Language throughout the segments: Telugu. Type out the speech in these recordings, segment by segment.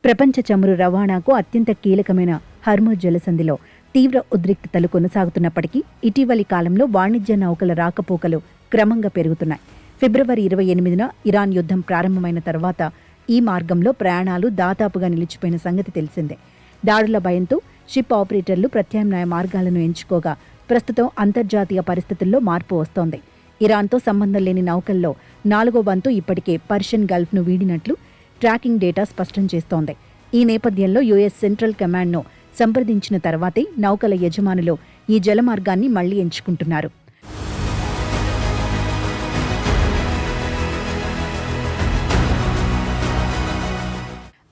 ప్రపంచ చమురు రవాణాకు అత్యంత కీలకమైన హర్ముజ్ జలసంధిలో తీవ్ర ఉద్రిక్తతలు కొనసాగుతున్నప్పటికీ ఇటీవలి కాలంలో వాణిజ్య నౌకల రాకపోకలు క్రమంగా పెరుగుతున్నాయి. ఫిబ్రవరి 28న ఇరాన్ యుద్ధం ప్రారంభమైన తర్వాత ఈ మార్గంలో ప్రయాణాలు దాదాపుగా నిలిచిపోయిన సంగతి తెలిసిందే. దాడుల భయంతో షిప్ ఆపరేటర్లు ప్రత్యామ్నాయ మార్గాలను ఎంచుకోగా ప్రస్తుతం అంతర్జాతీయ పరిస్థితుల్లో మార్పు వస్తోంది. ఇరాన్తో సంబంధం లేని నౌకల్లో 4వ వంతు ఇప్పటికే పర్షియన్ గల్ఫ్ను వీడినట్లు ట్రాకింగ్ డేటా స్పష్టం చేస్తోంది. ఈ నేపథ్యంలో యుఎస్ సెంట్రల్ కమాండ్ను సంప్రదించిన తర్వాతే నౌకల యజమానులు ఈ జలమార్గాన్ని మళ్లీ ఎంచుకుంటున్నారు.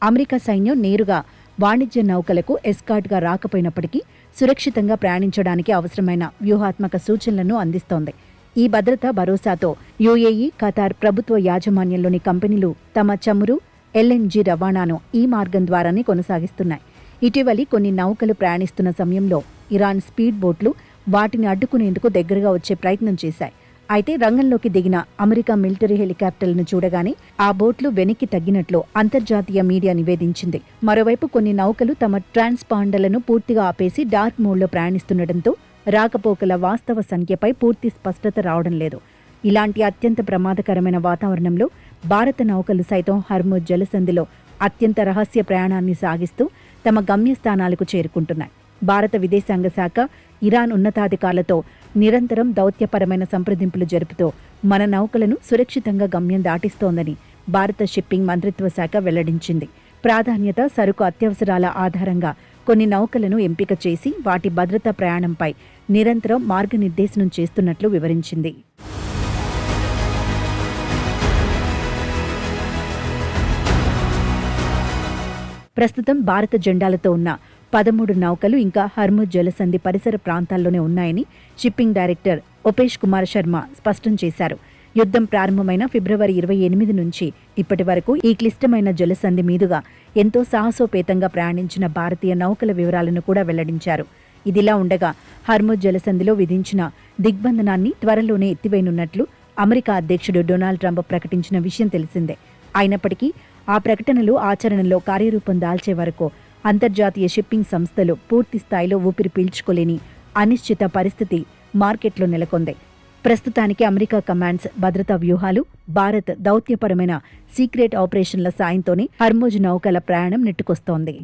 అమెరికా సైన్యం నేరుగా వాణిజ్య నౌకలకు ఎస్కార్ట్గా రాకపోయినప్పటికీ సురక్షితంగా ప్రయాణించడానికి అవసరమైన వ్యూహాత్మక సూచనలను అందిస్తోంది. ఈ భద్రతా భరోసాతో యుఏఈ, ఖతార్ ప్రభుత్వ యాజమాన్యంలోని కంపెనీలు తమ చమురు, ఎల్ఎన్జీ రవాణాను ఈ మార్గం ద్వారానే కొనసాగిస్తున్నాయి. ఇటీవలి కొన్ని నౌకలు ప్రయాణిస్తున్న సమయంలో ఇరాన్ స్పీడ్ బోట్లు వాటిని అడ్డుకునేందుకు దగ్గరగా వచ్చే ప్రయత్నం చేశాయి. అయితే రంగంలోకి దిగిన అమెరికా మిలిటరీ హెలికాప్టర్లను చూడగానే ఆ బోట్లు వెనక్కి తగ్గినట్లు అంతర్జాతీయ మీడియా నివేదించింది. మరోవైపు కొన్ని నౌకలు తమ ట్రాన్స్పాండర్లను పూర్తిగా ఆపేసి డార్క్ మోడ్లో ప్రయాణిస్తుండటంతో రాకపోకల వాస్తవ సంఖ్యపై పూర్తి స్పష్టత రావడం లేదు. ఇలాంటి అత్యంత ప్రమాదకరమైన వాతావరణంలో భారత నౌకలు సైతం హర్ముజ్ జలసంధిలో అత్యంత రహస్య ప్రయాణాన్ని సాగిస్తూ తమ గమ్యస్థానాలకు చేరుకుంటున్నాయి. భారత విదేశాంగ శాఖ ఇరాన్ ఉన్నతాధికారులతో నిరంతరం దౌత్యపరమైన సంప్రదింపులు జరుపుతూ మన నౌకలను సురక్షితంగా గమ్యం దాటిస్తోందని భారత షిప్పింగ్ మంత్రిత్వ శాఖ వెల్లడించింది. ప్రాధాన్యత, సరుకు అత్యవసరాల ఆధారంగా కొన్ని నౌకలను ఎంపిక చేసి వాటి భద్రతా ప్రయాణంపై నిరంతరం మార్గనిర్దేశనం చేస్తున్నట్లు వివరించింది. ప్రస్తుతం భారత జెండాలతో ఉన్న 13 నౌకలు ఇంకా హర్ముజ్ జలసంధి పరిసర ప్రాంతాల్లోనే ఉన్నాయని షిప్పింగ్ డైరెక్టర్ ఉపేష్ కుమార్ శర్మ స్పష్టం చేశారు. యుద్ధం ప్రారంభమైన ఫిబ్రవరి 28 నుంచి ఇప్పటి వరకు ఈ క్లిష్టమైన జలసంధి మీదుగా ఎంతో సాహసోపేతంగా ప్రయాణించిన భారతీయ నౌకల వివరాలను కూడా వెల్లడించారు. ఇదిలా ఉండగా హర్ముజ్ జలసంధిలో విధించిన దిగ్బంధనాన్ని త్వరలోనే ఎత్తివేయనున్నట్లు అమెరికా అధ్యక్షుడు డొనాల్డ్ ట్రంప్ ప్రకటించిన విషయం తెలిసిందే. అయినప్పటికీ ఆ ప్రకటనలు ఆచరణలో కార్యరూపం దాల్చే వరకు అంతర్జాతీయ షిప్పింగ్ సంస్థలు పూర్తి స్థాయిలో ఊపిరి పీల్చుకోలేని అనిశ్చిత పరిస్థితి మార్కెట్లో నెలకొంది. ప్రస్తుతానికి అమెరికా కమాండ్స్ భద్రతా వ్యూహాలు, భారత్ దౌత్యపరమైన సీక్రెట్ ఆపరేషన్ల సాయంతోనే హర్ముజ్ నౌకల ప్రయాణం నెట్టుకొస్తోంది.